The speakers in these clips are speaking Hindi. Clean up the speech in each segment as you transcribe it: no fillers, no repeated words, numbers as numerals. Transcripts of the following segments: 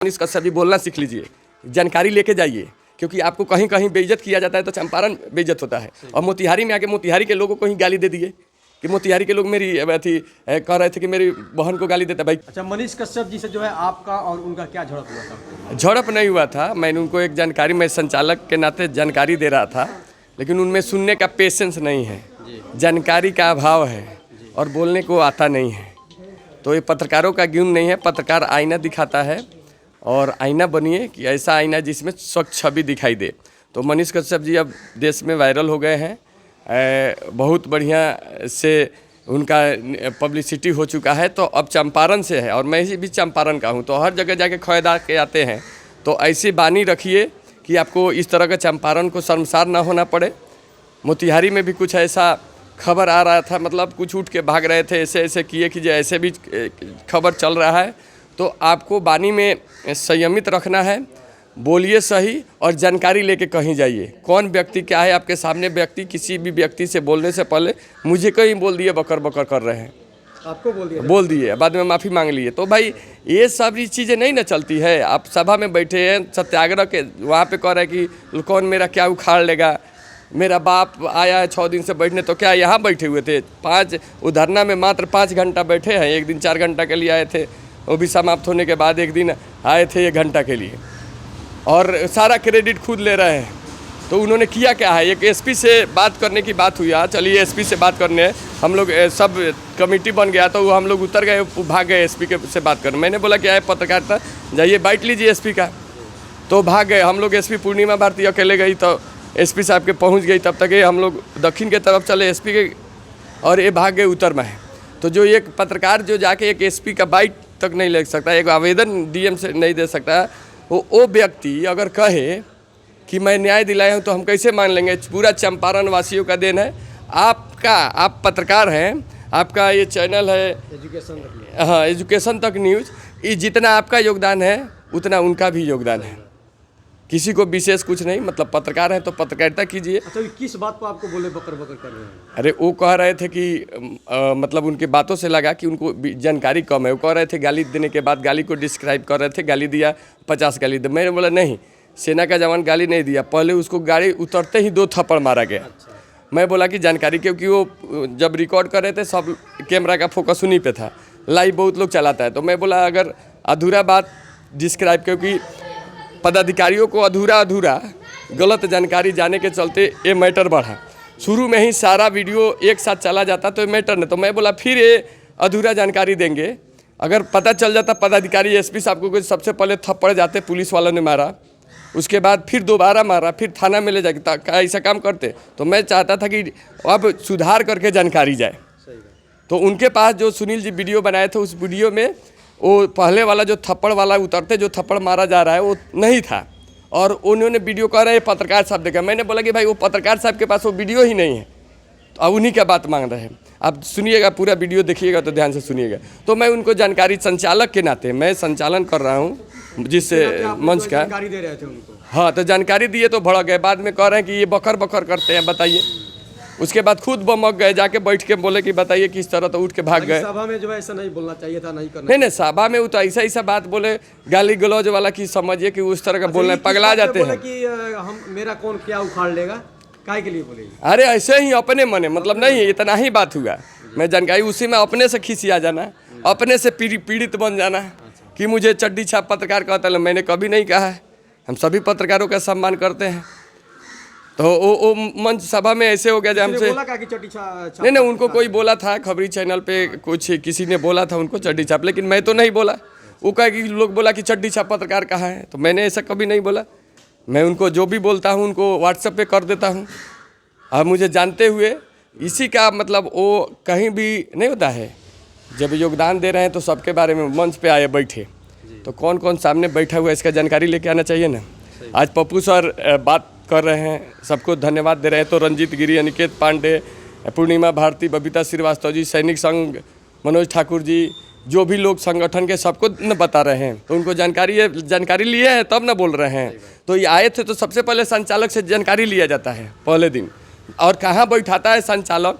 मनीष कश्यप जी बोलना सीख लीजिए, जानकारी लेके जाइए, क्योंकि आपको कहीं कहीं बेइज्जत किया जाता है तो चंपारण बेइज्जत होता है। और मोतिहारी में आके मोतिहारी के लोगों को ही गाली दे दिए कि मोतिहारी के लोग मेरी अथी कह रहे थे कि मेरी बहन को गाली देता। भाई अच्छा, मनीष कश्यप जी से जो है आपका और उनका क्या झड़प हुआ था? झड़प नहीं हुआ था, मैंने उनको एक जानकारी, मैं संचालक के नाते जानकारी दे रहा था, लेकिन उनमें सुनने का पेशेंस नहीं है, जानकारी का अभाव है और बोलने को आता नहीं है। तो ये पत्रकारों का गुण नहीं है। पत्रकार आईना दिखाता है और आईना बनिए कि ऐसा आईना जिसमें स्वच्छ छवि दिखाई दे। तो मनीष कश्यप जी अब देश में वायरल हो गए हैं, बहुत बढ़िया से उनका पब्लिसिटी हो चुका है। तो अब चंपारण से है और मैं भी चंपारण का हूँ, तो हर जगह जाके खौदा के आते हैं। तो ऐसी बानी रखिए कि आपको इस तरह का चंपारण को शर्मसार ना होना पड़े। मोतिहारी में भी कुछ ऐसा खबर आ रहा था, मतलब कुछ उठ के भाग रहे थे, ऐसे ऐसे किए कि जो ऐसे भी खबर चल रहा है। तो आपको बानी में संयमित रखना है, बोलिए सही और जानकारी लेके कहीं जाइए। कौन व्यक्ति क्या है आपके सामने, व्यक्ति किसी भी व्यक्ति से बोलने से पहले मुझे कहीं बोल दिए बकर बकर कर रहे हैं, आपको बोल दिए बाद में माफ़ी मांग लिए। तो भाई ये सब चीज़ें नहीं ना चलती है। आप सभा में बैठे हैं, सत्याग्रह के वहाँ पे कह रहे हैं कि कौन मेरा क्या उखाड़ लेगा, मेरा बाप आया है 6 दिन से बैठने, तो क्या यहाँ बैठे हुए थे? 5 धरना में मात्र 5 घंटा बैठे हैं। एक दिन 4 घंटा के लिए आए थे, वो भी समाप्त होने के बाद एक दिन आए थे 1 घंटा के लिए, और सारा क्रेडिट खुद ले रहे हैं। तो उन्होंने किया क्या है? एक एसपी से बात करने की बात हुई, चलिए एसपी से बात करने, हम लोग सब कमेटी बन गया, तो हम लोग उतर गए, भाग गए एसपी के से बात करने। मैंने बोला क्या है पत्रकारिता, जाइए बाइट लीजिए एसपी का, तो भाग गए हम लोग। एसपी पूर्णिमा भारती अकेले गई, तो एसपी साहब के पहुंच गई, तब तक ये हम लोग दक्षिण के तरफ चले एसपी के, और ये भाग गए उत्तर में। तो जो एक पत्रकार जो जाके एक एसपी का बाइट तक नहीं ले सकता, एक आवेदन डीएम से नहीं दे सकता, वो व्यक्ति अगर कहे कि मैं न्याय दिलाया हूँ, तो हम कैसे मान लेंगे? पूरा चंपारण वासियों का देन है आपका, आप पत्रकार हैं, आपका ये चैनल है एजुकेशन तक न्यूज़, ये जितना आपका योगदान है उतना उनका भी योगदान है, किसी को विशेष कुछ नहीं। मतलब पत्रकार हैं तो पत्रकारिता कीजिए। अच्छा, किस बात को आपको बोले बकर बकर कर रहे हैं? अरे वो कह रहे थे कि मतलब उनके बातों से लगा कि उनको जानकारी कम है। वो कह रहे थे गाली देने के बाद, गाली को डिस्क्राइब कर रहे थे, गाली दिया 50 गाली दे। मैंने बोला नहीं, सेना का जवान गाली नहीं दिया, पहले उसको गाड़ी उतरते ही 2 थप्पड़ मारा गया। अच्छा। मैं बोला कि जानकारी, क्योंकि वो जब रिकॉर्ड कर रहे थे सब कैमरा का फोकस उन्हीं पे था, लाइव बहुत लोग चलाता है। तो मैं बोला अगर अधूरा बात डिस्क्राइब, क्योंकि पदाधिकारियों को अधूरा गलत जानकारी जाने के चलते ये मैटर बढ़ा। शुरू में ही सारा वीडियो एक साथ चला जाता तो ये मैटर नहीं। तो मैं बोला फिर ये अधूरा जानकारी देंगे। अगर पता चल जाता पदाधिकारी एसपी साहब को, सबसे पहले थप्पड़ जाते पुलिस वालों ने मारा, उसके बाद फिर दोबारा मारा, फिर थाना में ले जाके ऐसा काम करते, तो मैं चाहता था कि अब सुधार करके जानकारी जाए। तो उनके पास जो सुनील जी वीडियो बनाए थे, उस वीडियो में वो पहले वाला जो थप्पड़ वाला उतरते जो थप्पड़ मारा जा रहा है वो नहीं था, और उन्होंने वीडियो कह रहे हैं पत्रकार साहब देखा। मैंने बोला कि भाई वो पत्रकार साहब के पास वो वीडियो ही नहीं है, तो अब उन्हीं का बात मांग रहे हैं। आप सुनिएगा, पूरा वीडियो देखिएगा तो ध्यान से सुनिएगा। तो मैं उनको जानकारी, संचालक के नाते मैं संचालन कर रहा हूँ जिससे मंच का जानकारी दे रहे थे उनको। हाँ, तो जानकारी दिए तो भड़क गए, बाद में कह रहे हैं कि ये बकर बकर करते हैं, बताइए। उसके बाद खुद बमक गए, जाके बैठ के बोले कि बताइए किस तरह, तो उठ के भाग गए। सभा में जो है ऐसा नहीं बोलना चाहिए था, नहीं करना। नहीं, सभा में वो तो ऐसा बात बोले, गाली गलौज वाला की समझिए कि उस तरह का बोलना, पगला जाते हैं कि हम मेरा कौन क्या उखाड़ लेगा, काय के लिए बोले? अरे ऐसे ही अपने मने, मतलब नहीं, इतना ही बात हुआ। मैं जानकारी उसी में अपने से खिसिया जाना, अपने से पीड़ित बन जाना कि मुझे चड्डी छाप पत्रकार कहता है। मैंने कभी नहीं कहा है, हम सभी पत्रकारों का सम्मान करते हैं। तो वो मंच सभा में ऐसे हो गया जब हमसे नहीं, उनको कोई बोला था खबरी चैनल पे, कुछ किसी ने बोला था उनको चड्डी छाप, लेकिन मैं तो नहीं बोला। वो कहा कि लोग बोला कि चड्डी छाप पत्रकार कहाँ है, तो मैंने ऐसा कभी नहीं बोला। मैं उनको जो भी बोलता हूँ उनको व्हाट्सएप पे कर देता हूँ। अब मुझे जानते हुए इसी का मतलब वो कहीं भी नहीं होता है, जब योगदान दे रहे हैं तो सबके बारे में मंच पे आए बैठे, तो कौन कौन सामने बैठा हुआ है इसका जानकारी लेके आना चाहिए ना। आज पप्पू सर बात कर रहे हैं, सबको धन्यवाद दे रहे हैं। तो रंजीत गिरी, अनिकेत पांडे, पूर्णिमा भारती, बबीता श्रीवास्तव जी, सैनिक संघ मनोज ठाकुर जी, जो भी लोग संगठन के, सबको न बता रहे हैं। तो उनको जानकारी लिए हैं तब न बोल रहे हैं। तो ये आए थे तो सबसे पहले संचालक से जानकारी लिया जाता है पहले दिन, और कहाँ बैठाता है संचालक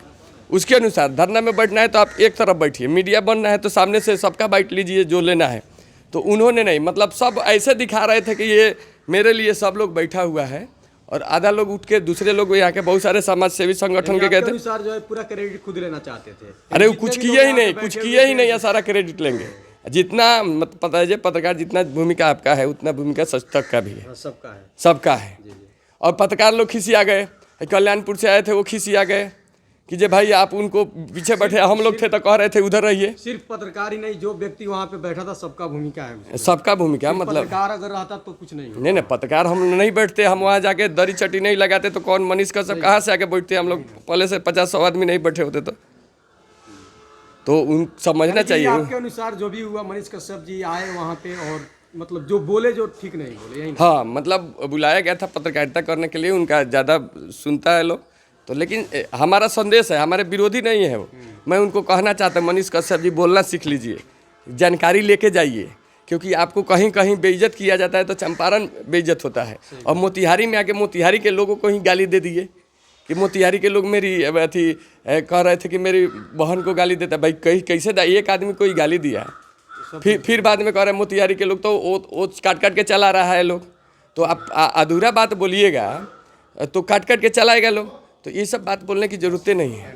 उसके अनुसार। धरना में बैठना है तो आप एक तरफ बैठिए, मीडिया बनना है तो सामने से सबका बाइट लीजिए जो लेना है। तो उन्होंने नहीं, मतलब सब ऐसे दिखा रहे थे कि ये मेरे लिए सब लोग बैठा हुआ है, और आधा लोग उठ के दूसरे लोग यहाँ के बहुत सारे समाज सेवी संगठन के गए थे। अनुसार जो है पूरा क्रेडिट खुद लेना चाहते थे। अरे वो जितने कुछ भी किए लोग ही नहीं, यहाँ पे कुछ बैठे किए हुए ही थे, नहीं, या सारा क्रेडिट लेंगे। जितना पता है, पत्रकार जितना भूमिका आपका है उतना भूमिका सच तक का भी है, हाँ, सबका है। सबका है। और पत्रकार लोग खिसिया गए, कल्याणपुर से आए थे वो खिसिया गए कि जे भाई आप उनको पीछे बैठे, हम लोग थे तो कह रहे थे उधर रहिए। सिर्फ पत्रकार ही नहीं, जो व्यक्ति वहाँ पे बैठा था सबका भूमिका है। सबका भूमिका, मतलब पत्रकार अगर रहता तो कुछ नहीं होता। नहीं, पत्रकार हम नहीं बैठते, हम वहाँ जाके दरी चटी नहीं लगाते तो कौन मनीष कश्यप कहाँ से आके बैठते? हम लोग पहले से 50-100 आदमी नहीं बैठे होते तो उन समझना लेकिन चाहिए। आपके अनुसार जो भी हुआ, मनीष कश्यप जी आए वहाँ पे और मतलब जो बोले जो ठीक नहीं बोले, यही ना? हाँ, मतलब बुलाया गया था पत्रकारिता करने के लिए, उनका ज़्यादा सुनता है लोग तो, लेकिन हमारा संदेश है, हमारे विरोधी नहीं है वो। मैं उनको कहना चाहता हूँ, मनीष कश्यप जी बोलना सीख लीजिए, जानकारी लेके जाइए, क्योंकि आपको कहीं कहीं बेइज्जत किया जाता है तो चंपारण बेइज्जत होता है, और मोतिहारी में आके मोतिहारी के लोगों को ही गाली दे दिए कि मोतिहारी के लोग मेरी अथी कह रहे थे कि मेरी बहन को गाली देता। भाई कहीं कैसे एक आदमी को ही गाली दिया, फिर बाद में कह रहे हैं मोतिहारी के लोग तो वो काट काट के चला रहा है लोग। तो आप अधूरा बात बोलिएगा तो काट काट के चलाएगा लोग, तो ये सब बात बोलने की ज़रूरत नहीं है।